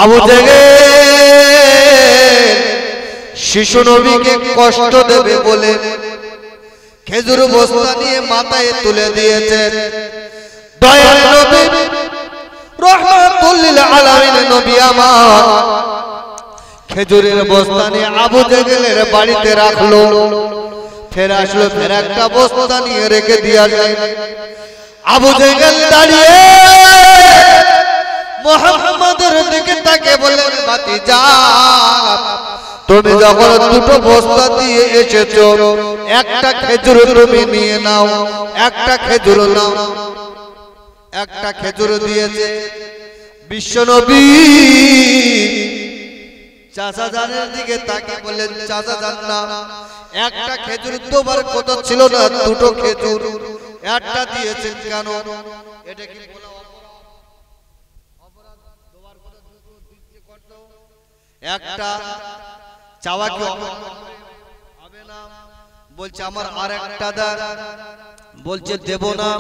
আবু জেহেল শিশু নবীকে কষ্ট দেবে বলে খেজুর বস্তা নিয়ে মাথায় তুলে দিয়েছেন। দয়ার নবী রাহমাতুল লিল আলামিন নবী আমার খেজুরের বস্তা নিয়ে আবু জেহেলের বাড়িতে রাখলো। ফের আসলো, ফের একটা বস্তা নিয়ে রেখে দিয়ে আসলেন। আবু জেহেল দাঁড়িয়ে মুহাম্মাদের দিকে তাকে বললেন, ভাতিজা তুমি যখন দুটো বস্তা দিয়ে এসেছো, একটা খেজুর তুমি নিয়ে নাও, একটা খেজুর নাও। একটা খেজুর দিয়েছে বিশ্বনবী। চাচা জানের দিকে তাকে বললেন, চাচা জান না, একটা খেজুর তোমার কথা ছিল না, দুটো খেজুর একটা দিয়েছেন কেন? এটা কি বলা অপরাধ? তোমার কথা দুটো দিতে করত, একটা চাওয়া কি হবে না? বলছে আমার আরেকটা দাও, বলছে দেব না।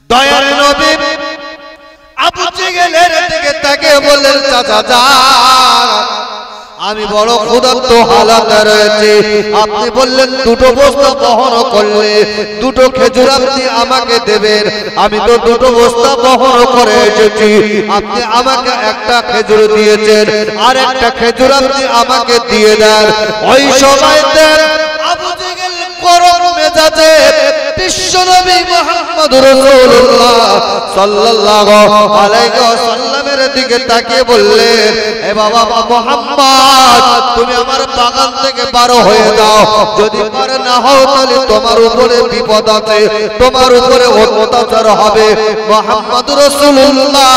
দয়ার নবী আবু জেহেলের দিকে তাকে বললেন, চাচা যান আমি বড় ক্ষুধার্ত হালাতে রয়েছে, আপনি বললেন দুটো বস্তা বহন করলে দুটো খেজুর আপনি আমাকে দেবেন, আমি তো দুটো বস্তা বহন করে এসেছি, আপনি আমাকে একটা খেজুর দিয়েছেন, আর একটা খেজুর আপনি আমাকে দিয়ে দেন। ওই সময়তে আবু জেহেল গরম মেজাজে বিশ্বনবী মুহাম্মদুর রাসূলুল্লাহ সাল্লাল্লাহু আলাইহি ওয়াসাল্লামের দিকে তাকিয়ে বললেন, এ বাবা মুহাম্মদ তুমি আমার বাগান থেকে বার হয়ে যাও, যদি পার না হও তাহলে তোমার উপরে বিপদ আছে, তোমার উপরে অত্যাচার হবে। মুহাম্মদুর রাসূলুল্লাহ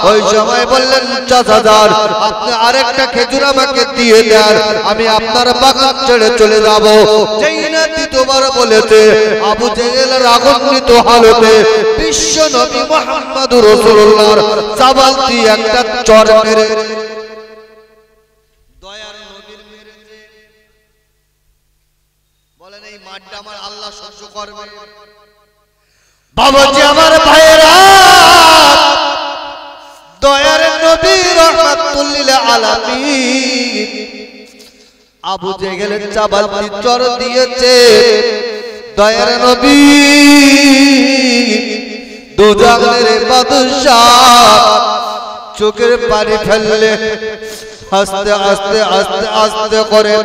ওই সময় বললেন, চাচা যান আপনি আরেকটা খেজুর আমাকে দিয়ে দেন, আমি আপনার বাগান ছেড়ে চলে যাব। যেই না দ্বিতীয়বার বলেছে, আবু জেহেল রাগান্বিত হালতে বিশ্ব নবী মুহাম্মদুর রাসূলুল্লাহর চাবাল দিয়ে একটা চর মেরে দয়ার নবীর মেরেছে। বলেন এই মারটা আমার আল্লাহ সহ্য করবে? বাবাজি আমার ভাইরা, দয়ার নবী রাহমাতুল লিল আলামিন আবু জেহেলের চাবাল দিয়ে চর দিয়েছে। দয়ার নবী দুজাহানের বাদশাহ চোখের পানি ফেললে আস্তে আস্তে আস্তে আস্তে করে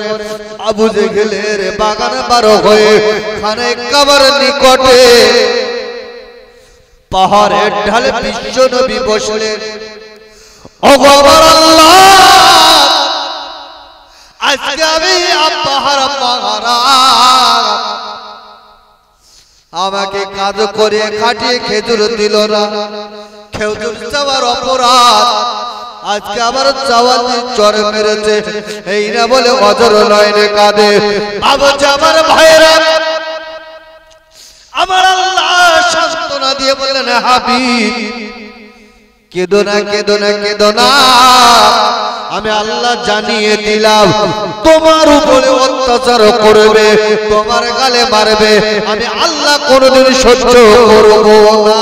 আবু জেহেলের বাগান বার হয়ে খানে কাবার নিকটে পাহাড়ের ঢালে বিশ্ব নবী বসলেন। ওগো আমার আল্লাহ, আজকে আমি পাহাড় পাহারা আমাকে কাজ করে খাটিয়ে খেজুর দিল না, খেজুর চাওয়ার অপরাধ আজকে আমার চাওয়া চর মেরেছে, এই না বলে অজর নয়নে কাঁদে। বাবাজি আমার ভাইরা, আমার আল্লাহ সান্ত্বনা দিয়ে বললেন, হাবিব কেঁদো না, কেঁদো না, কেঁদো না, আমি আল্লাহ জানিয়ে দিলাম তোমার উপরে অত্যাচার করবে, তোমার গালে মারবে, আমি আল্লাহ কোনদিন সহ্য করব না।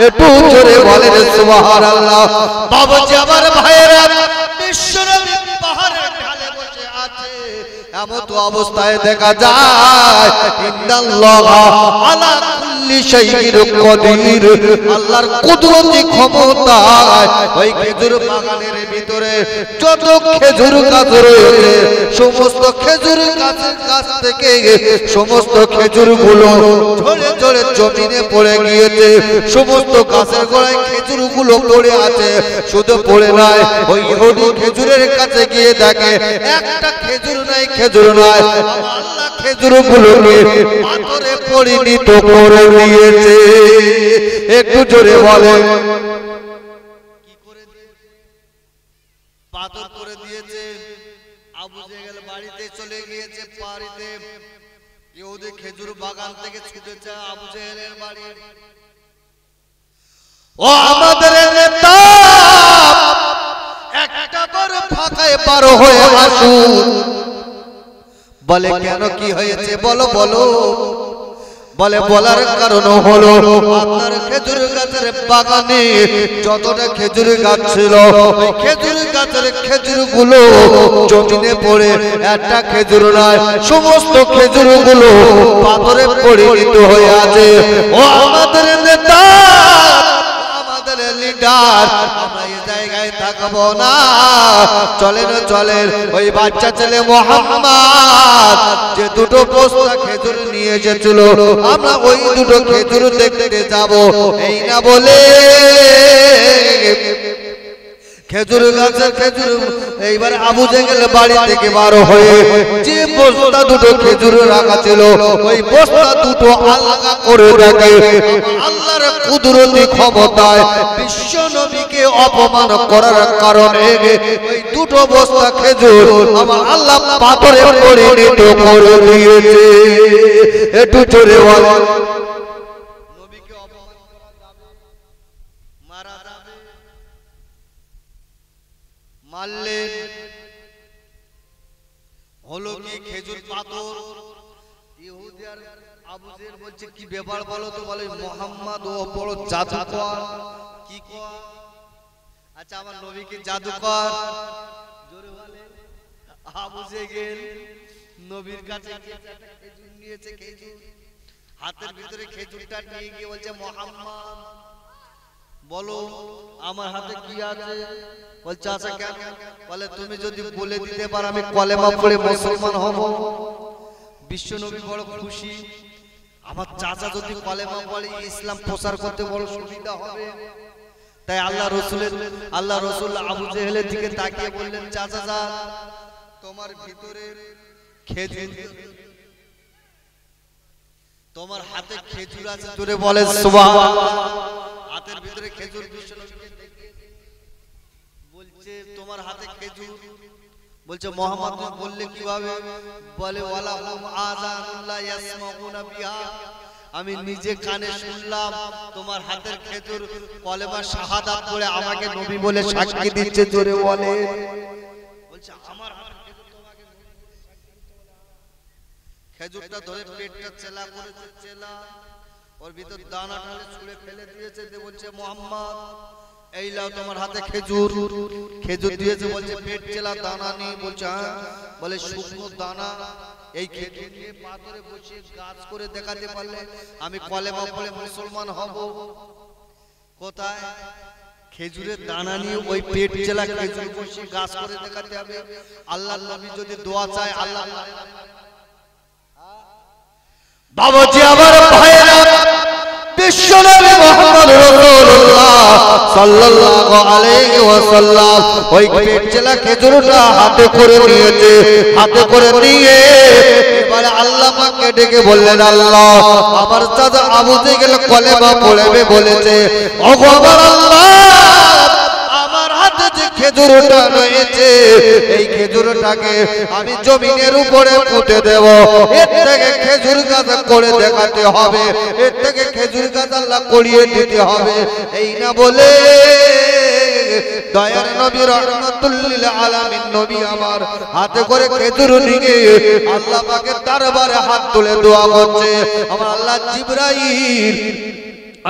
একটু জোরে বলেন সুবহানাল্লাহ। বাবাজি আমার ভাইয়েরা, বিশ্বনবী পাহাড়ের ঢালে বসে আছে, এমন তো অবস্থায় দেখা যায় ইন্নাল্লাহা আলা কুল্লি শাইইন কাদির, আল্লাহর কুদরতি ক্ষমতায় ওই খেজুর বাগানের ভিতরে যত খেজুর গাছ রয়েছে সমস্ত খেজুর গাছের গাছ থেকে সমস্ত খেজুরগুলো ঝরে ঝরে জমিনে পড়ে গিয়েছে, সমস্ত গাছের গোড়ায় খেজুরগুলো পড়ে আছে। শুধু পড়ে নাই, ওই ইহুদি খেজুরের কাছে গিয়ে দেখে একটা খেজুর নাই, খেজুর নয়, আল্লাহ খেজুরগুলোকে পাথরে পরিণত করে দিয়েছে। একটু জোরে বলে কি করে দিয়েছে? পাথর করে দিয়েছে। আবু জেহেল বাড়িতে চলে গিয়েছে, বাড়িতে ইহুদি খেজুর বাগান থেকে ছুটেছে আবু জেহেলের বাড়ি। ও আমাদের নেতা, একটা বার ফাঁকায় বার হয়ে আসুন। বলে কেন, কি হয়েছে বলো বলো। বলে বলার কারণ হলো আপনার খেজুর গাছের বাগানে যতটা খেজুর গাছ ছিল ওই খেজুর গাছের খেজুরগুলো জমিনে পড়ে একটা খেজুর নয় সমস্ত খেজুরগুলো পাথরে পরিণত হয়ে আছে। ও আমাদের নেতা আমাদের লিডার আমরা এই জায়গায় থাকবো না, চলেন চলেন ওই বাচ্চা ছেলে মোহাম্মদ যে দুটো বস্তা খেজুর নিয়ে এসেছিল আমরা ওই দুটো খেজুর দেখতে যাব। এই না বলে খেজুর গাছের খেজুর এইবার আবু জেহেল বাড়ি থেকে বার হয়ে যে বস্তা দুটো খেজুর রাখা ছিল ওই বস্তা দুটো আলাদা করে দেখে আল্লাহর কুদরতি ক্ষমতায় বিশ্ব নবীকে অপমান করার কারণে ওই দুটো বস্তা খেজুর আমার আল্লাহ পাথরে পরিণত করে দিয়েছে। একটু জোরে বলেন নবীকে অপমান করা যাবে, মারা যাবে, মারলে হলো কি খেজুর পাথর। ইহুদি আর আবু জেহেল বলছে কি ব্যাপার বলো তো, বলে মুহাম্মদ ও বড় জাদুকর। কি কর? আচ্ছা আমার নবী কি জাদুকর? জোরে বলে। আবু জেহেল নবীর কাছে একটা খেজুর নিয়েছে, খেজুর হাতের ভিতরে খেজুরটা নিয়ে গিয়ে বলছে মুহাম্মদ বলো আমার হাতে কি আছে? বলছে আচ্ছা কেন? বলে তুমি যদি বলে দিতে পারো আমি কলেমা পড়ে মুসলমান হব। বিশ্ব নবী বড় খুশি, আমার চাচা যদি কলেমা পড়ে ইসলাম প্রচার করতে বড় সুবিধা হবে। তাই আল্লাহ রসুল আবু জেহেলের দিকে তাকিয়ে বললেন চাচা যা তোমার ভিতরে খেজুর, তোমার হাতে খেজুর আছে, জোরে বলে সুবহানাল্লাহ। হাতের ভিতরে খেজুর বিশ্ব বলছে তোমার হাতে খেজুর। বলছে মুহাম্মদ তুমি বললে কিভাবে? বলে ওয়ালাহুম আযানুল্লাহ ইয়াসমাউনা বিহা, আমি নিজে কানে শুনলাম তোমার হাতের খেজুর কলেমা শাহাদাত পড়ে আমাকে নবী বলে সাক্ষী দিচ্ছে। জোরে বলে। বলছে আমার হাতের খেজুর তোমাকে নবী বলে সাক্ষী দিতে বলে। খেজুরটা ধরে পেটটা চেলা করেছে, চেলা ওর ভিতর দানা ঢালে ছুঁড়ে ফেলে দিয়েছে। বলছে মুহাম্মদ এই লাও তোমার হাতে খেজুর। খেজুর দিয়েছে, বলছে পেট চেলা দানা নেই। বলছে হ্যাঁ। বলে শুকনো দানা এই খেজুর নিয়ে পাথরে বসিয়ে গাছ করে দেখাতে পারলে আমি কলেমা পড়ে মুসলমান হব। কোথায়? খেজুরের দানা নিয়ে ওই পেট চেলা খেজুর বসিয়ে গাছ করে দেখাতে হবে। আল্লাহর নবী যদি দোয়া চায় আল্লাহ। বাবাজি আমার ভাইরা, বিশ্বনবী মুহাম্মদ রাসূলুল্লাহ সাল্লাল্লাহু আলাইহি ওয়াসাল্লাম ওই পেট চেলা খেজুরটা হাতে করে নিয়েছে। হাতে করে নিয়ে এবারে আল্লাহ পাককে ডেকে বললেন আল্লাহ আমার চাচা আবু জেহেল কলেমা পড়বে বলেছে, ওগো আমার আল্লাহ আমার হাতে যে খেজুরটা রয়েছে এই খেজুরটাকে আমি জমিনের উপরে পুঁতে দেব। এর থেকে খেজুর গাছ করে দেখাতে হবে, এর থেকে খেজুর গাছ আল্লাহ করিয়ে দিতে হবে। এই না বলে দয়ার নবী রাহমাতুল লিল আলামিন নবী আমার হাতে করে খেজুর নিয়ে আল্লাহ পাকের দরবারে হাত তুলে দোয়া করছে। আমার আল্লাহ জিবরাইল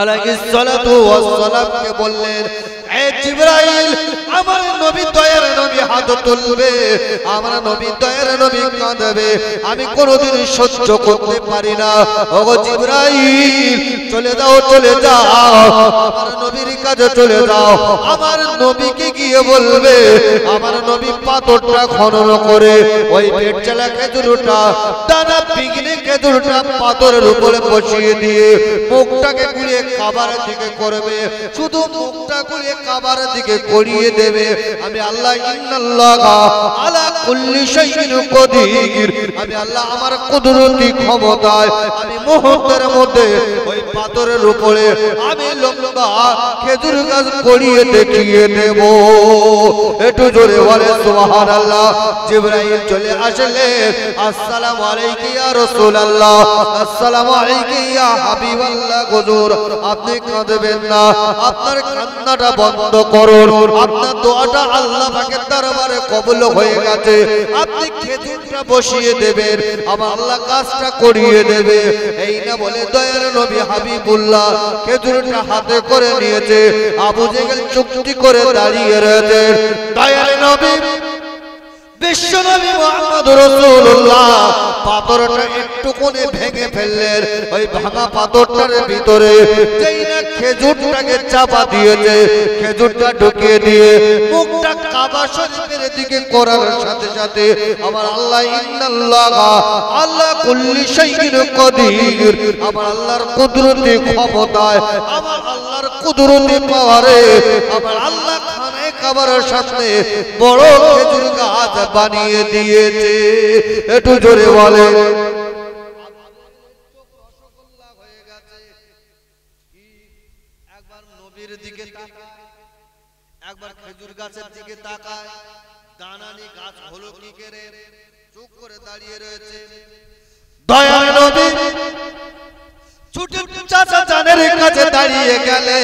আলাইহিস সালাতু ওয়াস সালাম কে বললেন, এ জিবরাইল আমার নবী দয়ার নবী হাত তুলবে, আমার নবী দয়ার নবী কাঁদবে, আমি কোনোদিন সহ্য করতে পারি না। ওগো জিবরাইল চলে যাও, চলে যাও আমার নবীর কাছে চলে যাও। আমার নবীকে গিয়ে বলবে আমার নবী পাথরটা খনন করে ওই পেট চেলা খেজুরটা দানা পিগনে খেজুরটা পাথরের উপরে বসিয়ে দিয়ে মুখটাকে ঘুরিয়ে কাবার দিকে করবে, শুধু মুখটা ঘুরিয়ে কাবার দিকে করিয়ে দেবে। আমি আল্লাহ ইন্নাল্লাহা আলা কুল্লি শাইইন কদির, আমি আল্লাহ আমার কুদরতি ক্ষমতায় আমি মুহূর্তের মধ্যে ওই পাথরের উপরে আমি লম্বা খেজুর গাছ করিয়ে দেখিয়ে দেব। একটু জোরে বলে সুবহানাল্লাহ। জিবরাইল চলে আসলেন, আসসালামু আলাইকা ইয়া রাসূল রাসূলুল্লাহ আসসালামু আলাইকা ইয়া হাবিবাল্লাহ হুজুর আপনি কাঁদবেন না আপনার কান্নাটা বন্ধ করুন আপনার দোয়াটা আল্লাহ পাকের দরবারে কবুল হয়ে গেছে আপনি খেজুরটা বসিয়ে দেবেন আমার আল্লাহ কাজটা করিয়ে দেবে এই না বলে দয়ার নবী হাবিবুল্লাহ খেজুরটা হাতে করে নিয়েছে আবু জেহেল চুক্তি করে দাঁড়িয়ে রয়েছে দয়ার নবী বিশ্বনবী মুহাম্মদ রাসূলুল্লাহ পাথরটা একটু কোণে ভেঙে ফেললেন ওই ভাঙা পাথরটার ভিতরে যেই না খেজুরটাকে চাপা দিয়েছে খেজুরটা ঢুকিয়ে দিয়ে মুখটা কাবা শরীফের দিকে করার সাথে সাথে আমার আল্লাহ ইন্নাল্লাহা আলা কুল্লি শাইইন কাদির আমার আল্লাহর কুদরতি ক্ষমতায় আমার আল্লাহর কুদরতি পাওয়ারে আমার আল্লাহ খানে কাবার সামনে বড় খেজুর গাছ বানিয়ে দিয়েছে একটু জোরে বলে একবার নবীর দিকে তাকায় একবার খেজুর গাছের দিকে তাকায় দানানি গাছ হলো কি করে চুপ করে দাঁড়িয়ে রয়েছে দয়ার নবী ছুটে চাচা জানের কাছে দাঁড়িয়ে গেলে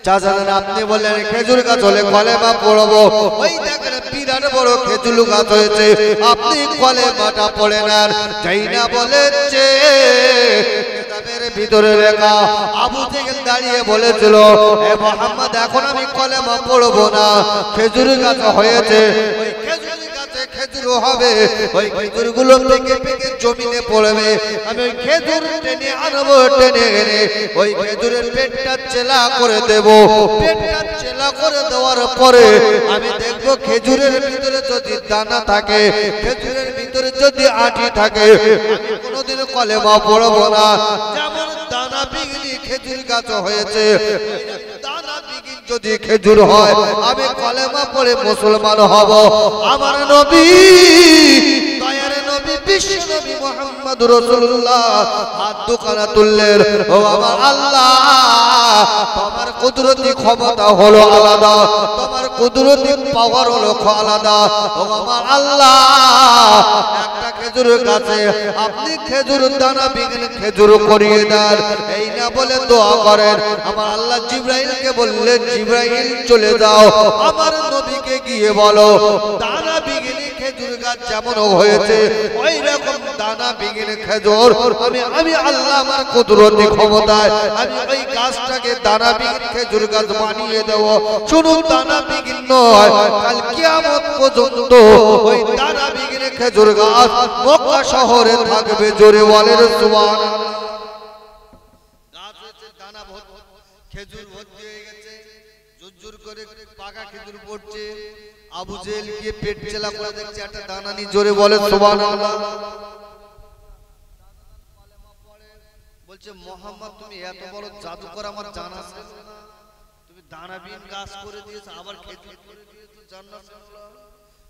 চাচা জান আপনি বললেন খেজুর গাছ হলে কলেমা পড়বো ওই দেখেন বিরাট বড় খেজুর গাছ হয়েছে আপনি কলেমাটা পড়ে নেন যাই না বলেছে কিতাবের ভিতরে লেখা আবু জেহেল দাঁড়িয়ে বলেছিল এ মুহাম্মদ এখন আমি কলেমা পড়বো না খেজুর গাছ হয়েছে ওই খেজুর গাছে খেজুর হবে ওই খেজুরগুলো পেকে পেকে জমিনে পড়বে আমি ওই খেজুর টেনে আনবো টেনে এনে ওই খেজুরের পেটটা চেলা করে দেব পেটটা চেলা করে দেওয়ার পরে আমি দেখবো খেজুরের ভিতরে যদি দানা থাকে খেজুরের ভিতরে যদি আটি থাকে আমি কোনোদিন কলেমা পড়বো না যেমন দানা বিঘিনি খেজুর গাছ হয়েছে দানা বিঘিন যদি খেজুর হয় আমি কলেমা পড়ে মুসলমান হব আমার নবী দয়ার নবী বিশ্ব নবী মুহাম্মদ রাসূলুল্লাহ হাত দুখানা তুললেন ও আমার আল্লাহ তোমার কুদরতি ক্ষমতা হলো আলাদা তোমার কুদরতি পাওয়ার হলো আলাদা ও আমার আল্লাহ একটা খেজুর গাছে আপনি খেজুর দানা বিঘিন খেজুর করিয়ে দেন এই না বলে দোয়া করেন আমার আল্লাহ জিবরাইলকে বললেন জিবরাইল চলে যাও আমার নবীকে গিয়ে বলো দানা বিঘিন খেজুর গাছ যেমন হয়েছে ওই রকম দানা বিঘিন খেজুর আমি আল্লাহ আমার কুদরতি ক্ষমতায় আমি ওই গাছটাকে দানা বিঘিন খেজুর গাছ বানিয়ে দেব শুধু দানা বিঘিন নয় কাল কিয়ামত পর্যন্ত ওই দানা বিঘিন খেজুর গাছ মক্কা শহরে থাকবে জোরে বলেন সুবহানাল্লাহ গাছ হচ্ছে দানা ভর্তি খেজুর ভর্তি হয়ে গেছে জুরজুর করে পাকা খেজুর পড়ছে আবু জেহেল গিয়ে পেট চেলা করে দেখছে একটা দানা নি জোরে বলে সুবহানাল্লাহ বলছে মুহাম্মদ তুমি এত বড় জাদুকর আমার জানা ছিল না তুমি দানাবিহীন গাছ করে দিয়েছো আবার খেজুর করে দিয়েছো জান্নাত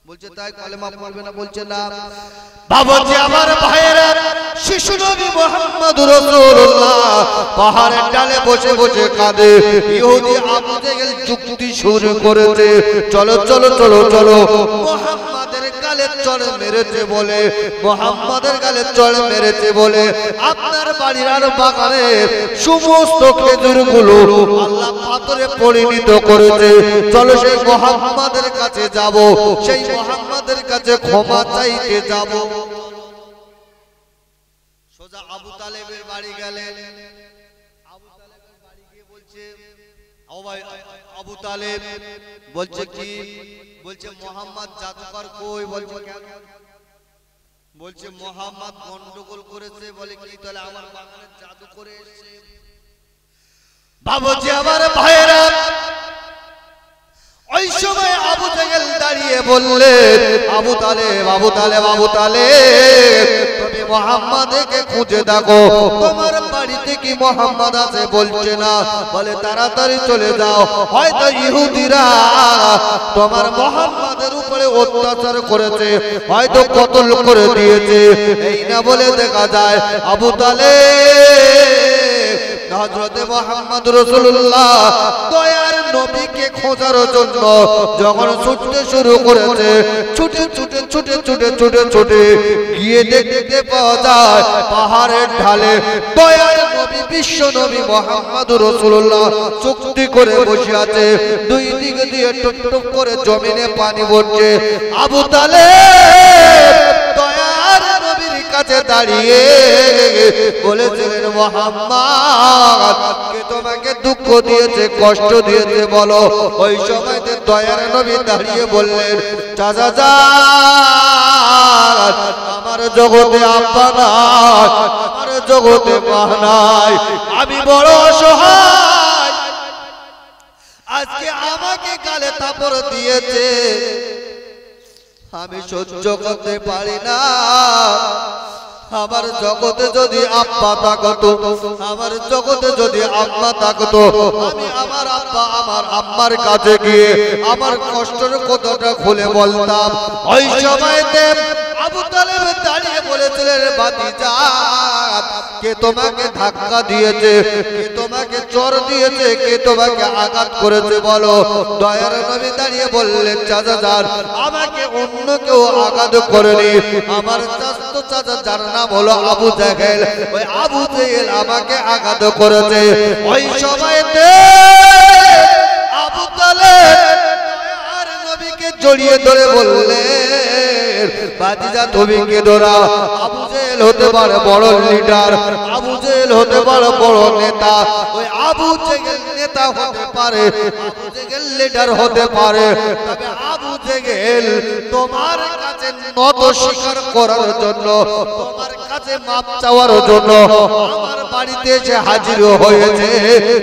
বলছে তাই কলেমা পড়বে না বলছে না বাবাজি আমার ভাইয়েরা শিশু নবী মুহাম্মদ রাসূলুল্লাহ পাহাড়ের ডালে বসে বসে কাঁদে ইহুদি আবু জেহেল যুক্তি শুরু করেছে চলো চলো চলো চলো মুহাম্মাদের গালে চড় মেরেছে বলে মুহাম্মাদের গালে চড় মেরেছে বলে আপনার বাড়ির আর বাগানের সমস্ত খেজুরগুলো আল্লাহ পাথরে পরিণত করেছে চলো সেই মুহাম্মাদের কাছে যাব সেই মুহাম্মাদের কাছে ক্ষমা চাইতে যাব সোজা আবু তালেবের বাড়ি গেলেন আবু তালেবের বাড়ি গিয়ে বলছে ও ভাই আবু তালেব বলছে কি বলছে মুহাম্মদ জাদুকর কই বলছে কেন বলছে মুহাম্মদ গন্ডগোল করেছে বলে কি তাহলে আমার বাগানে জাদু করে এসেছে বাবুজি আমার ভাইরা ওই সময় আবু জেহেল দাঁড়িয়ে বললেন আবু তালেব আবু তালেব আবু তালেব তুমি মুহাম্মাদকে খুঁজে দেখো তোমার বাড়িতে কি মুহাম্মদ আছে বলছে না বলে তাড়াতাড়ি চলে যাও হয়তো ইহুদিরা তোমার মুহাম্মাদের উপরে অত্যাচার করেছে হয়তো কতল করে দিয়েছে এই না বলে দেখা যায় আবু তালেব হযরত মুহাম্মদ রাসূলুল্লাহ দয়ার নবীকে খোঁজার জন্য যখন ছুটতে শুরু করেছে ছুটে ছুটে ছুটে ছুটে ছুটে ছুটে গিয়ে দেখতে পাওয়া যায় পাহাড়ের ঢালে দয়ার নবী বিশ্ব নবী মুহাম্মদুর রাসূলুল্লাহ চুক্তি করে বসে আছে। দুই দিক দিয়ে টুপ টুপ করে জমিনে পানি পড়ছে। আবু তালেব দয়ার নবীর কাছে দাঁড়িয়ে বলেছিলেন, মুহাম্মদ কে তোমাকে দুঃখ দিয়েছে, কষ্ট দিয়েছে বলো। ওই সময়তে দয়ার নবী দাঁড়িয়ে বললেন, চাচা যান, আমার জগতে আব্বা নাই, আমার জগতে মা নাই, আমি বড় অসহায়। আজকে আমাকে গালে থাপড় দিয়েছে, আমি সহ্য করতে পারি না। আমার জগতে যদি আব্বা থাকতো, আমার জগতে যদি আম্মা থাকতো, আমি আমার আব্বা আমার আম্মার কাছে গিয়ে আমার কষ্টের কথাটা খুলে বলতাম। ওই সময়তে আবু তালেব দাঁড়িয়ে বলেছিলেন, ভাতিজা কে তোমাকে ধাক্কা দিয়েছে, কে তোমাকে চর দিয়েছে, কে তোমাকে আঘাত করেছে বলো। দয়ার নবী দাঁড়িয়ে বললেন, চাচা যান, আমাকে অন্য কেউ আঘাত করেনি, আমার চাচা চাচা যার নাম হলো আবু জেহেল, ওই আবু জেহেল আমাকে আঘাত করেছে। ওই সময়তে আবু তালেব দয়ার নবীকে জড়িয়ে ধরে বললেন, ভাতিজা তুমি কে ধরা? আবু জেহেল হতে পারে বড় লিডার, আবু জেহেল হতে পারে বড় নেতা, ওই আবু জেহেল নেতা হতে পারে, আবু জেহেল লিডার হতে পারে, তবে আবু জেহেল তোমার কাছে নত স্বীকার করার জন্য, তোমার কাছে মাপ চাওয়ার জন্য আমার বাড়িতে এসে হাজির হয়েছে।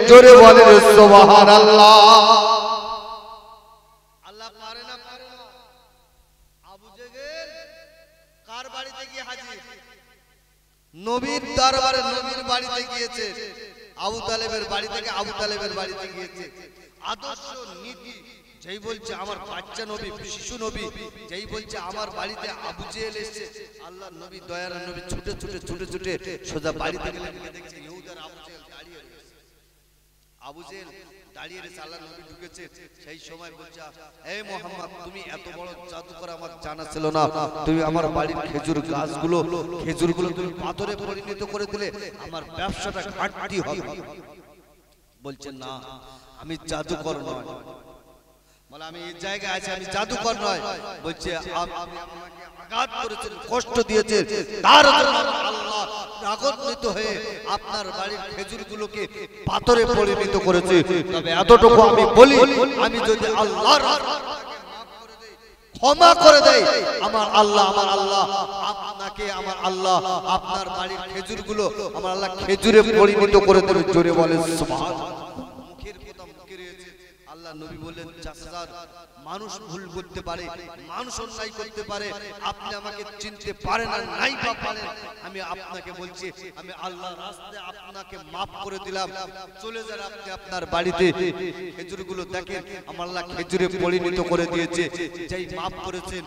জোরে বলেন সুবহানাল্লাহ। আল্লাহ পারে না পারে না? আবু জেহেল কার বাড়িতে গিয়ে হাজির? নবীর দরবারে, নবীর বাড়িতে গিয়েছে। আবু তালেবের বাড়ি থেকে আবু তালেবের বাড়িতে গিয়েছে। আদর্শ নীতি যেই বলছে আমার বাচ্চা নবী, শিশু নবী, যেই বলছে আমার বাড়িতে আবু জেহেল এসেছে, আল্লাহ নবী দয়ার নবী ছুটে ছুটে ছুটে ছুটে সোজা বাড়িতে গেলেন, দেখছে ইহুদার আবু জেহেল দাঁড়িয়ে রয়েছে। আবু জেহেল দাঁড়িয়ে রয়েছে, আল্লাহ নবী ঢুকেছে। সেই সময় বলছে, এই মুহাম্মদ তুমি এত বড় জাদুকর আমার জানা ছিল না, তুমি আমার বাড়ির খেজুর গাছগুলো, খেজুরগুলো তুমি পাথরে পরিণত করে দিলে, আমার ব্যবসাটা ঘাটতি হবে। বলছে না, আমি জাদুকর নয়। বলে আমি এই জায়গায় আছি, আমি জাদুকর নয়। বলছে আপনি আমাকে আঘাত করেছেন, কষ্ট দিয়েছেন, তার জন্য আল্লাহ রাগান্বিত হয়ে আপনার বাড়ির খেজুরগুলোকে পাথরে পরিণত করেছে। তবে এতটুকু আমি বলি, আমি যদি আল্লাহর ক্ষমা করে দেয়, আমার আল্লাহ আপনাকে, আমার আল্লাহ আপনার বাড়ির খেজুরগুলো আমার আল্লাহ খেজুরে পরিণত করে দেবে। জোরে বলেন সুবহানাল্লাহ। মুখের কথা মুখে রয়েছে। আল্লাহ নবী বললেন, চাচার মানুষ ভুল করতে পারে, মানুষ অন্যায় করতে পারে, আপনি আমাকে চিনতে পারেন না, নাই বা পারেন, আমি আপনাকে বলছি, আমি আল্লাহর রাস্তায় আপনাকে মাফ করে দিলাম, চলে যান আপনি আপনার বাড়িতে। খেজুরগুলো দেখেন আমার আল্লাহ খেজুরে পরিণত করে দিয়েছে। যেই মাফ করেছেন,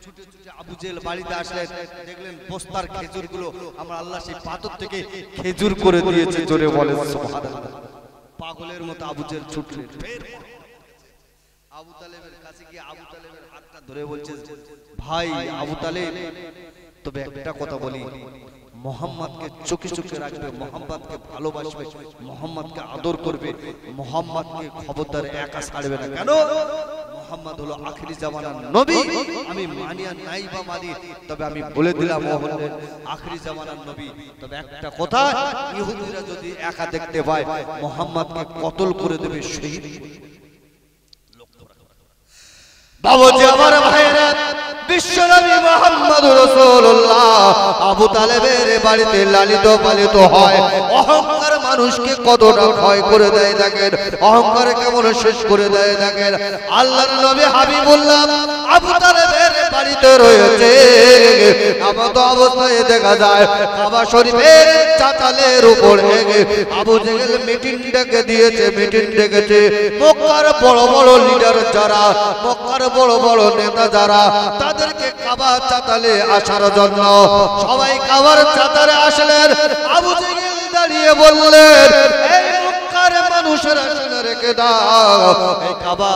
ছুটে ছুটে আবু জেহেল বাড়িতে আসলেন, দেখলেন বস্তার খেজুরগুলো আমার আল্লাহ সেই পাথর থেকে খেজুর করে দিয়েছে। জোরে বলেন সুবহানাল্লাহ। পাগলের মতো আবু জেহেল ছুটলেন, আবু তালেবের কাছে গিয়ে আবু তালেবের হাতটা ধরে বলছে, ভাই আবু তালেব, তবে একটা কথা বলি, মুহাম্মদকে চোখে চোখে রাখবে, মুহাম্মদকে ভালোবাসবে, মুহাম্মদকে আদর করবে, মুহাম্মদকে খবরদার একা ছাড়বে না। কেন? মুহাম্মদ হলো আখিরি জামানার নবী। আমি মানি আর নাই বা মানি, তবে আমি বলে দিলাম ও হলেন আখিরি জামানার নবী। তবে একটা কথা, ইহুদিরা যদি একা দেখতে পায়, মুহাম্মদকে কতল করে দেবে, শহীদ। বাবুজি আমার ভাইরা, বিশ্বনবী মুহাম্মদুর রাসূলুল্লাহ আবু তালেবের বাড়িতে লালিত পালিত হয়। অহংকার মানুষকে কতটা ভয় করে দেয় দেখেন, অহংকার কেমন শেষ করে দেয় দেখেন। আল্লাহর নবী হাবিবুল্লাহ আবু তালেবের বাড়িতে রয়েছে। এমত অবস্থায় দেখা যায় কাবা শরীফের চাতালের উপরে আবু জেহেল মিটিং ডেকে দিয়েছে, মিটিং ডেকেছে। মক্কার বড় বড় লিডার যারা, মক্কার বড় বড় নেতা যারা, তাদেরকে কাবা চাতালে আসার জন্য সবাই কাবার চাতালে আসলেন। আবু জেহেল দাঁড়িয়ে বললেন, এই মক্কার মানুষেরা শুনে রেখে দাও। এই কাবা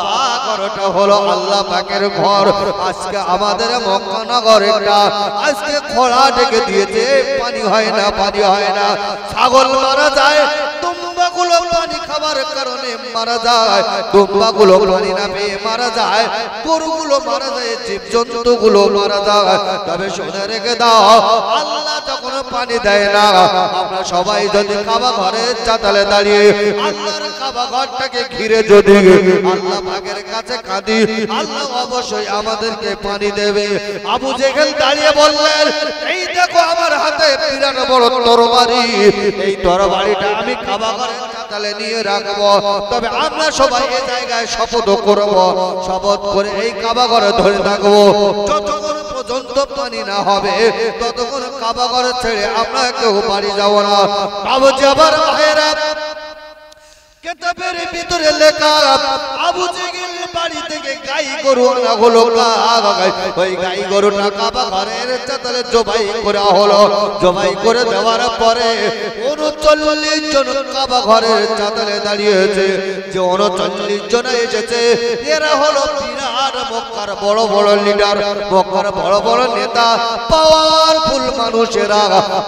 ঘরটা হলো আল্লাহ পাকের ঘর। আজকে আমাদের মক্কা নগরটা আজকে খোলা ডেকে দিয়েছে, পানি হয় না, পানি হয় না। ছাগল মারা যায়, দুম্বাগুলো পানি খাবার কারণে মারা যায়, দুম্বাগুলো পানি না পেয়ে মারা যায়, গরুগুলো মারা যায়, জীবজন্তুগুলো মারা যায়। তবে শুনে রেখে দাও, আল্লাহ যখন পানি দেয় না, আমরা সবাই যদি কাবা ঘরের চাতালে দাঁড়িয়ে আল্লাহর কাবা ঘরটাকে ঘিরে যদি আল্লাহ পাকের কাছে কাঁদি, আল্লাহ অবশ্যই আমাদেরকে পানি দেবে। আবু জেহেল দাঁড়িয়ে বললেন, এই দেখো আমার হাতে বিরাট বড় তরবারি, এই তরবারিটা আমি কাবা ঘরের চাতালে নিয়ে রাখবো। তবে আমরা সবাই এই জায়গায় শপথ করব, শপথ করে এই কাবা ঘরে ধরে থাকবো যতক্ষণ পর্যন্ত পানি না হবে, ততক্ষণ কাবা ঘরে ছেড়ে আমরা কেউ বাড়ি যাব না। আবু জাবার ভাইরা, কিতাবের ভিতরে লেখা আবু জেহেল বাড়ি থেকে গাই গরু আনা হলো, ওই গাই গরুটা কাবা ঘরের চাতালে জবাই করা হলো। জবাই করে দেওয়ার পরে 39 জন কাবা ঘরের চাতালে দাঁড়িয়েছে। যে 39 জন এসেছে, এরা হলো বিরাট মক্কার বড় বড় লিডার, মক্কার বড় বড় নেতা, পাওয়ারফুল মানুষেরা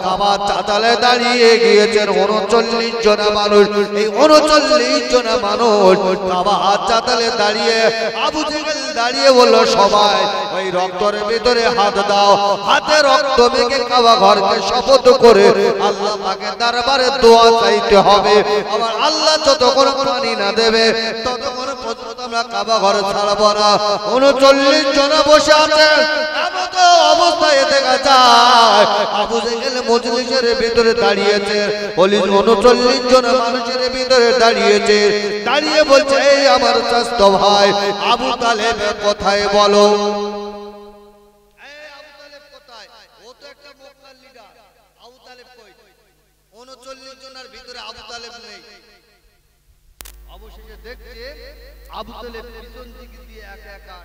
কাবা চাতালে দাঁড়িয়ে গিয়েছেন। 39 জন মানুষ, এই 39 জন মানুষ কাবা চাতালে দাঁড়িয়ে আবু জেহেল দাঁড়িয়ে বলল, সবাই ওই রক্তের ভিতরে হাত দাও। হাতে রক্ত মেখে কাবা ঘরকে শপথ করে আল্লাহ পাকের দরবারে দোয়া চাইতে হবে। আবার আল্লাহ যতক্ষণ পানি না দেবে ততক্ষণ পর্যন্ত আমরা কাবা ঘরে ছাড়ব না। 39 জন বসে আছে, এমন অবস্থায় দেখা যায় আবু জেহেল মজলিসের ভিতরে দাঁড়িয়েছে। 39 জন মানুষের ভিতরে দাঁড়িয়েছে, দাঁড়িয়ে বলছে, এই আমার চাচতো ভাই আবু তালেব কোথায় বলো? আবু তালেব কোথায়? ও তো একটা মক্কার লিডার, আবু তালেব কই? 39 জনের ভিতরে আবু তালেব নেই। অবশেষে দেখছে আবু তালেব পিছন দিক দিয়ে একা একা,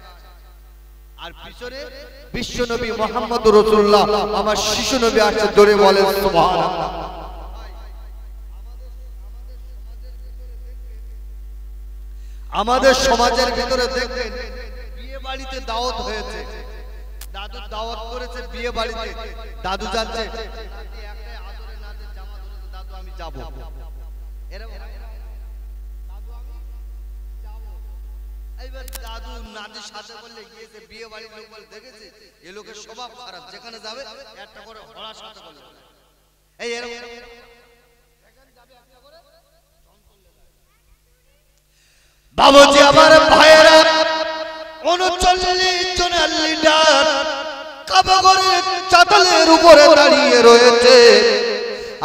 আর পিছনে বিশ্বনবী মুহাম্মদ রাসূলুল্লাহ আমার শিশু নবী আসছে। ধরে বলেন সুবহানাল্লাহ। আমাদের সমাজের ভিতরে দেখবেন বিয়ে বাড়িতে দাওয়াত হয়েছে, দাদু দাওয়াত করেছে বিয়ে বাড়িতে, দাদু যাচ্ছে, দাদু আমি যাব, এইবার দাদু নাতির সাথে বললে গিয়েছে বিয়ে বাড়ির লোক বলে দেখেছে এ লোকের স্বভাব খারাপ, যেখানে যাবে একটা করে হড়ার সাথে বলে এই এরকম বাবুজি আমার ভাইয়েরা। 39 জনের লিডার কাবা ঘরের চাতালের উপরে দাঁড়িয়ে রয়েছে,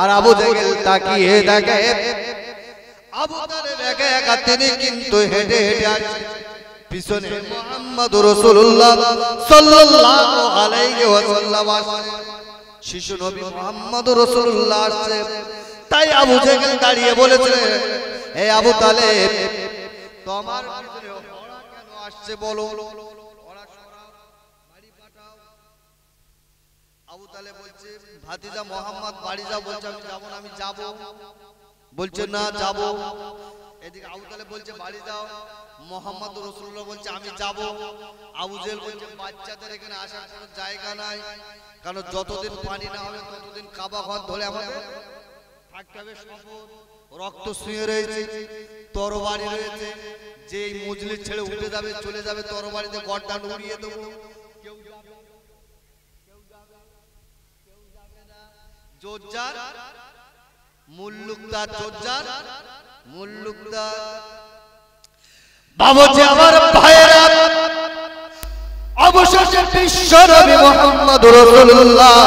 আর আবু জেহেল তাকিয়ে দেখে আবু তালেব একা একা, তিনি কিন্তু হেঁটে হেঁটে আসছে, পিছনে মুহাম্মদ রাসূলুল্লাহ সাল্লাল্লাহু আলাইহি ওয়াসাল্লাম আসছে, শিশু নবী মুহাম্মদ রাসূলুল্লাহ আসছে। তাই আবু জেহেল দাঁড়িয়ে বলেছে, হে আবু তালেব, তোমার পিছনে ওরা কেন আসছে বলো? ওরা সরাও, বাড়ি পাঠাও। আবু তালেব বলছে, ভাতিজা মুহাম্মদ বাড়ি যাও। বলছে আমি যাব না। আমি যাব। বলছে না যাব। এদিকে আবু তালেব বলছে বাড়ি যাও। মুহাম্মদ রাসূলুল্লাহ বলছে আমি যাব। আবু জেহেল বলছে বাচ্চাদের এখানে আসার কোনো জায়গা নাই, কারণ যতদিন পানি না হবে ততদিন কাবা ঘর ধরে আমাদের থাকতে হবে। শপথ, রক্ত শুয়ে রয়েছে, তরবারি রয়েছে, যে মজলিস ছেড়ে উঠে যাবে চলে যাবে তরবারিতে গর্দান উড়িয়ে দেবো। কেউ যাবে, কেউ যাবে, কেউ যাবে না। জোরজার মুল্লুকদার, জোরজার মুল্লুকদার। বাবুজি আমার ভাইয়েরা, অবশেষে বিশ্ব নবী মুহাম্মদ রাসূলুল্লাহ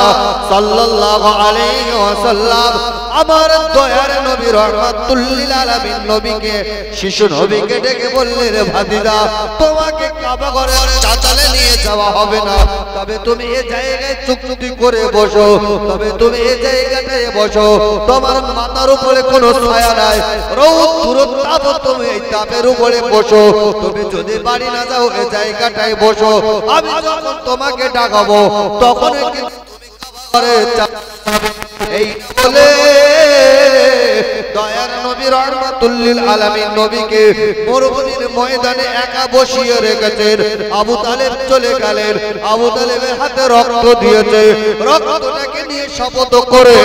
সাল্লাল্লাহু আলাইহি ওয়াসাল্লাম আমার দয়ার নবী রাহমাতুল লিল আলামিন নবীকে, শিশু নবীকে ডেকে বললেন, রে ভাতিজা, তোমাকে কাবা ঘরের চাতালে নিয়ে যাওয়া হবে না, তবে তুমি এই জায়গায় চুক্তি করে বসো, তবে তুমি এই জায়গাটায় বসো, তোমার মাথার উপরে কোনো ছায়া নাই, রৌদ্র তাপ, তুমি এই তাপের উপরে বসো, তুমি যদি বাড়ি না যাও এই জায়গাটায় বসো, আমি যখন তোমাকে ডাকাবো তখন কিন্তু তুমি কাবা ঘরে যাবে। এই বলে দয়ার নবী রাহমাতুল লিল আলামিন নবীকে মরুভূমির ময়দানে একা বসিয়ে রেখেছেন। আবু তালেব চলে গেলেন, আবু তালেবের হাতে রক্ত দিয়েছে, রক্তটাকে নিয়ে শপথ করে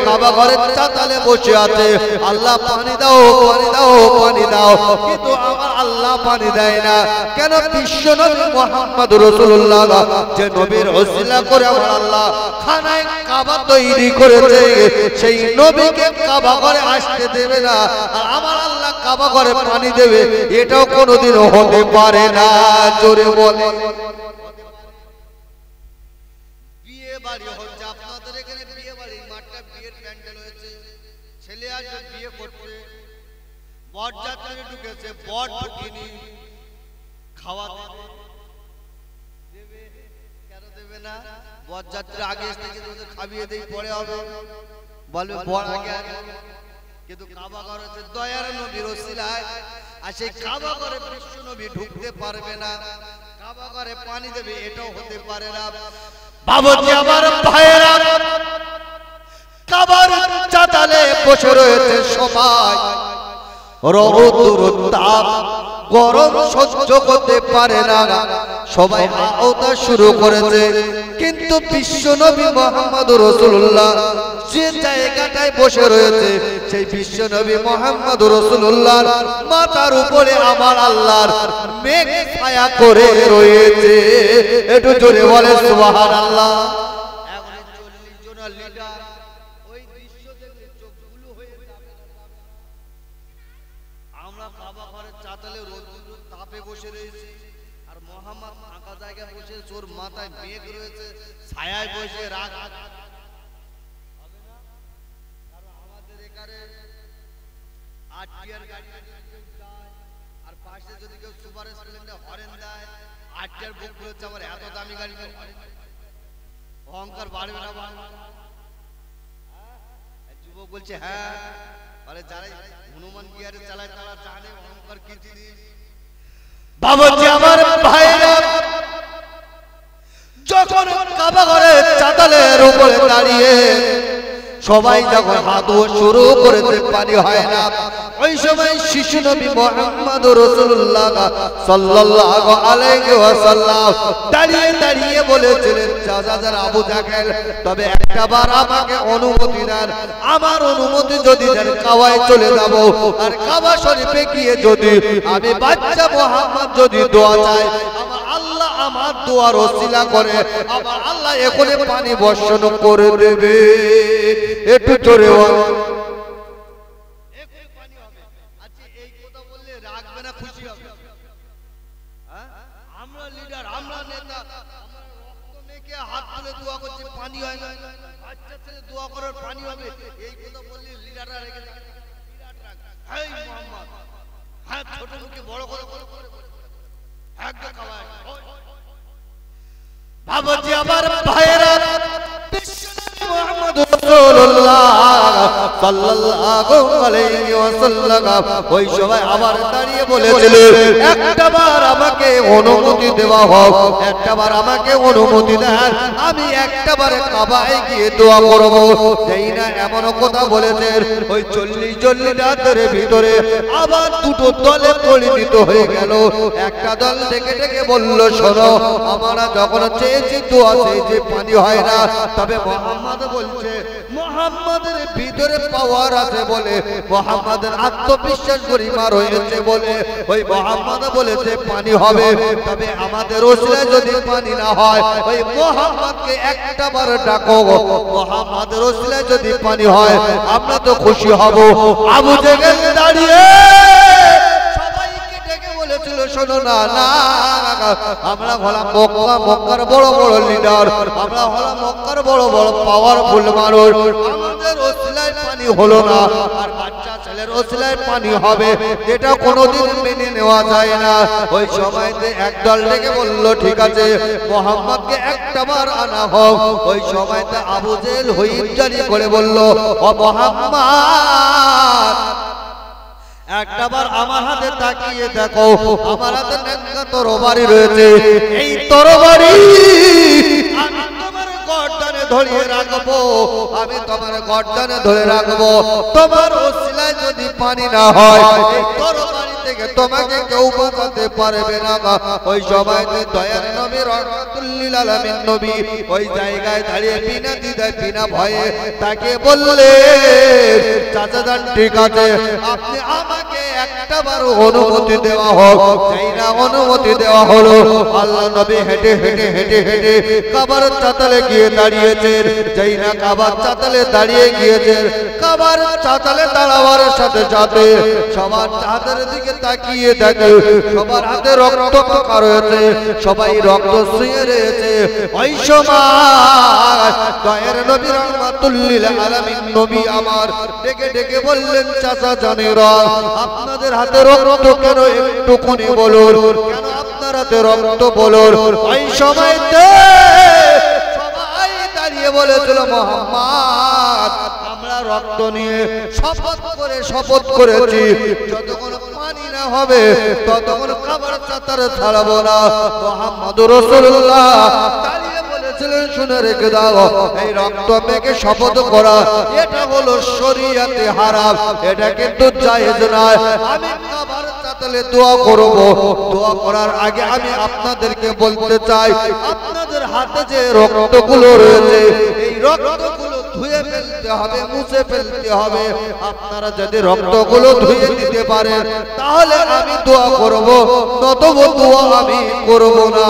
কাবা ঘরের চাতালে বসে আছে, আল্লাহ পানি দাও, পানি দাও, পানি দাও, কিন্তু আমার আল্লাহ পানি দেয় না কেন? বিশ্ব নবী মুহাম্মদ রাসূলুল্লাহ যে নবীর ওসিলা করে আমার আল্লাহ খানায় কাবা তৈরি করেছে, সেই নবীকে কাবা ঘরে আসতে দেবে না, আর আমার আল্লাহ কাবা ঘরে পানি দেবে, এটাও কোনোদিন হতে পারে না। জোরে বলে। বিয়ে বাড়ি হচ্ছে আপনাদের এখানে, বিয়ে বাড়ি মাঠটা বিয়ের প্যান্ডেল হয়েছে, ছেলে আসবে বিয়ে করতে, বরযাত্রী ঢুকেছে, বর ঢুকিনি, খাওয়া দেবে কেন দেবে না? বরযাত্রী আগে এসে ওদের খাইয়ে দেই, পরে হবে বলবে বর আগে, কিন্তু কাবা ঘর হচ্ছে দয়ার নবীর ওসিলায়, আর সেই কাবা ঘরে বিশ্ব নবী ঢুকতে পারবে না, কাবা ঘরে পানি দেবে, এটাও হতে পারে না। বাবুজি আমার ভাইয়েরা, কাবার চাতালে বসে রয়েছে সবাই, রৌদ্র তাপ গরম সহ্য করতে পারে না, সবাই আওতা শুরু করেছে, কিন্তু বিশ্ব নবী মুহাম্মদ রাসূলুল্লাহ যে জায়গাটায় বসে রয়েছে, সেই বিশ্ব নবী মুহাম্মদ রাসূলুল্লাহর মাথার উপরে আমার আল্লাহর মেঘ ছায়া করে রয়েছে। একটু জোরে বলে সুবহানাল্লাহ। এখন 40 জন লিডার ওই দৃশ্য দেখে চোখগুলো হয়ে যাবে। আমরা কাবা ঘরের চাতালে রোদ্দুর তাপে বসে রয়েছি, আর মুহাম্মদ ফাঁকা জায়গায় বসে, ওর মাথায় মেঘ রয়েছে, ছায়ায় বসে রাগ হবে না? কারণ আমাদের এখানে আটটিয়ার গাড়ি যায়, আর পাশে যদি কেউ সুপার স্প্লেন্ডার হরেন দেয়, আটটিয়ার বুক হচ্ছে আমার এত দামি গাড়ি, অহংকার বাড়বে না? যুবক বলছে হ্যাঁ, আরে যারা হনুমান গিয়ারে চালায় তারা জানে অহংকার কি জিনিস। বাবাজি আমার ভাইরা, যখন কাবা ঘরের চাতালের উপরে দাঁড়িয়ে সবাই যখন হাত শুরু করেছে, পানি হয় না, ওই সময় শিশু নবী মুহাম্মদ রাসূলুল্লাহ সাল্লাল্লাহু আলাইহি ওয়াসাল্লাম দাঁড়িয়ে দাঁড়িয়ে বলেছিলেন, চাচা আবু জাহেল, তবে একবার আমাকে অনুমতি দেন, আমার অনুমতি যদি দেন কাবায় চলে যাব, আর কাবা শরীফে গিয়ে যদি আমি বাচ্চা মুহাম্মদ যদি দোয়া চাই, আমার আল্লাহ আমার দোয়ার ওসিলা করে আমার আল্লাহ এখানে পানি বর্ষণ করে দেবে। একটু জোরে বল। আচ্ছা এই কথা বললে রাখবে না, খুশি হবে? আমরা লিডার, আমরা নেতা, আমরা রক্ত মেখে হাত তুলে দোয়া করছি, পানি হয় না, বাচ্চা ছেলে দোয়া করার পানি হবে, এই কথা বললে লিডাররা রেগে যায়। বিরাট রাগ। এই মুহাম্মদ, হ্যাঁ ছোট মুখে বড় করে একদম খাওয়ায়। বাবাজি আমার ভাইয়েরা, বিশ্বনবী মুহাম্মদ রাসূলুল্লাহ সাল্লাল্লাহু আলাইহি ওয়াসাল্লাম ওই সময় আবার দাঁড়িয়ে বলেছিলেন, একটাবার আমাকে অনুমতি দেওয়া হোক, একটাবার আমাকে অনুমতি দেন, আমি একটাবার কাবায় গিয়ে দোয়া করব। যেই না এমন কথা বলেছেন, ওই 40 লিডারের ভিতরে আবার দুটো দলে পরিণত হয়ে গেল। একটা দল ডেকে ডেকে বলল, শোনো, আমরা যখন চেয়েছি দোয়া চেয়েছি, পানি হয় না, তবে মুহাম্মদ বলছে, মুহাম্মাদের ভিতরে পাওয়ার আছে বলে, মুহাম্মাদের আত্মবিশ্বাস পরিমাণ রয়েছে বলে ওই মুহাম্মদ বলেছে পানি হবে, তবে আমাদের ওসিলায় যদি পানি না হয়, ওই মুহাম্মদকে একটাবার ডাকো, মুহাম্মাদের ওসিলায় যদি পানি হয় আমরা তো খুশি হব। আবু জেহেল দাঁড়িয়ে সবাইকে ডেকে বলেছিল, শোনো না, না আমরা হলাম মক্কার বড় বড় লিডার, আমরা হলাম মক্কার বড় বড় পাওয়ারফুল মানুষ, আমাদের ওসিলায় পানি হলো না, আর বাচ্চা ছেলের ওসিলায় পানি হবে, এটা কোনোদিন মেনে নেওয়া যায় না। ওই সময়তে একদল ডেকে বলল, ঠিক আছে, মুহাম্মদকে একটাবার আনা হোক। ওই সময়তে আবু জেহেল হুইপ জারি করে বলল, ও মুহাম্মদ, একটাবার আমার হাতে তাকিয়ে দেখো, আমার হাতে একটা তরবারি রয়েছে, এই তরবারি আমি তোমার গর্দানে ধরিয়ে রাখবো, আমি তোমার গর্দানে ধরে রাখবো। তোমার ওসিলায় যদি পানি না হয়, এই তরবারি থেকে তোমাকে কেউ বাঁচাতে পারবে না। ওই সময়তে দয়ার নবী রহমাতুল লিল আলামিন নবী ওই জায়গায় দাঁড়িয়ে বিনা দ্বিধায় বিনা ভয়ে তাকে বললেন, চাচা যান ঠিক আছে, আপনি আমাকে একটা বার অনুমতি দেওয়া হোক। যেই না অনুমতি দেওয়া হলো, আল্লাহ নবী হেঁটে হেঁটে হেঁটে হেঁটে কাবার চাতালে গিয়ে দাঁড়িয়েছেন। যেই না কাবার চাতালে দাঁড়িয়ে গিয়েছেন, কাবার চাতালে দাঁড়াবার সাথে সাথে সবার হাতের দিকে তাকিয়ে দেখে সবার হাতে রক্ত পাকা রয়েছে, সবাই রক্ত শুয়ে রয়েছে। ওই সময় দয়ার নবী রহমাতুল লিল আলামিন নবী আমার ডেকে ডেকে বললেন, চাচা জানেরা, আপনাদের হাতে রক্ত কেন একটুখানি বলুন, কেন আপনার হাতে রক্ত বলুন। ওই সময়তে সবাই দাঁড়িয়ে বলেছিল, মুহাম্মদ, আমরা রক্ত নিয়ে শপথ করেছি, যতক্ষণ পানি না হবে ততক্ষণ খাবার চাতার ছাড়বো না। মুহাম্মদুর রাসূলুল্লাহ দাঁড়িয়ে বলেছিলেন, শুনে রেখে দাও, এই রক্ত মেখে শপথ করা এটা হলো শরীয়তে হারাম, এটা কিন্তু জায়েজ নয়। আমি খাবার চাতালে দোয়া করব, দোয়া করার আগে আমি আপনাদেরকে বলতে চাই, আপনাদের হাতে যে রক্তগুলো রয়েছে, এই রক্তগুলো ধুয়ে ফেলতে হবে, মুছে ফেলতে হবে। আপনারা যদি রক্তগুলো ধুয়ে দিতে পারেন তাহলে আমি দোয়া করব, নতুবা দোয়া আমি করব না।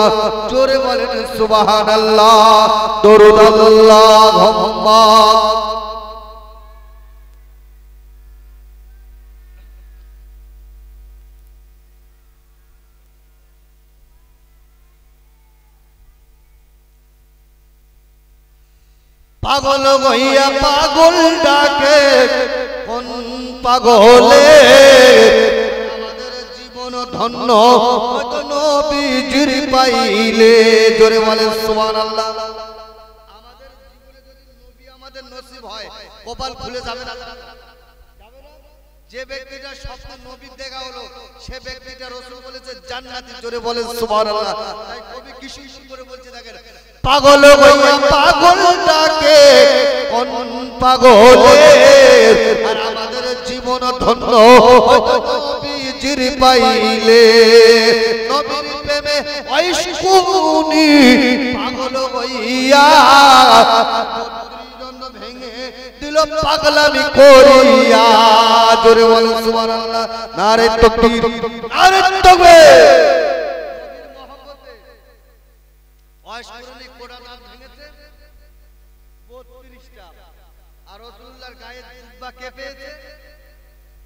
জোরে বলেন সুবহানাল্লাহ, দরুদ আল্লাহুম্মা। পাগল হইয়া পাগল ডাকে কোন পাগলে, আমাদের জীবন ধন্য হয়তো নবীজির পাইলে। জোরে বলেন সুবহানাল্লাহ। আমাদের জীবনে যদি নবী আমাদের নসিব হয়, কপাল খুলে যাবে না? যে ব্যক্তিটা স্বপ্ন নবী দেখা হলো, সে ব্যক্তিটা রাসূল বলেছে জান্নাতি। জোরে বলেন সুবহানাল্লাহ। তাই কবি কি সুন্দর করে বলছে দেখেন, পাগল হইয়া পাগল ডাকে কোন পাগলে, আর আমাদের জীবন ধন্য হয়তো নবীজির পাইলে। নবীর প্রেমে ঐশকুনি পাগল হইয়া ভেঙে দিল পাগলামি করিয়া। জোরে বলেন সুবহানাল্লাহ। নারে তাকবীর, নারে তাকবীর। ঐশকুনি কোড়া নাম ভেঙেছে 32টা, আর রাসূলুল্লাহর গায়ের জুব্বা কে পেয়েছে?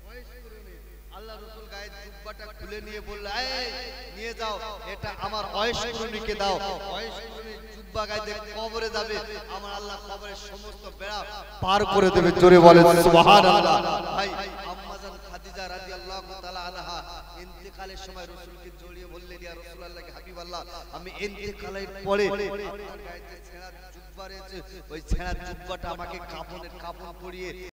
ঐশকুনি। আল্লাহ রাসূল গায়ের জুব্বাটা খুলে নিয়ে বলল, এই নিয়ে যাও, এটা আমার ঐশকুনিকে দাও। ঐশকুনি জুব্বা গায়ে কবরে যাবে, আমার আল্লাহ কবরের সমস্ত বেড়া পার করে দেবে। জোরে বলেন সুবহানাল্লাহ। ভাই আম্মাজান খাদিজা রাদিয়াল্লাহু তাআলা আনহা ইন্তেকালের সময় রাসূলকে জড়িয়ে বললেন, ইয়া রাসূলুল্লাহ হাবিবাল্লাহ, আমি ইন্তেকালের পরে আপনার গায়ে যে ছেঁড়া জুব্বা রয়েছে, ওই ছেঁড়া জুব্বাটা আমাকে কাফন পরিয়ে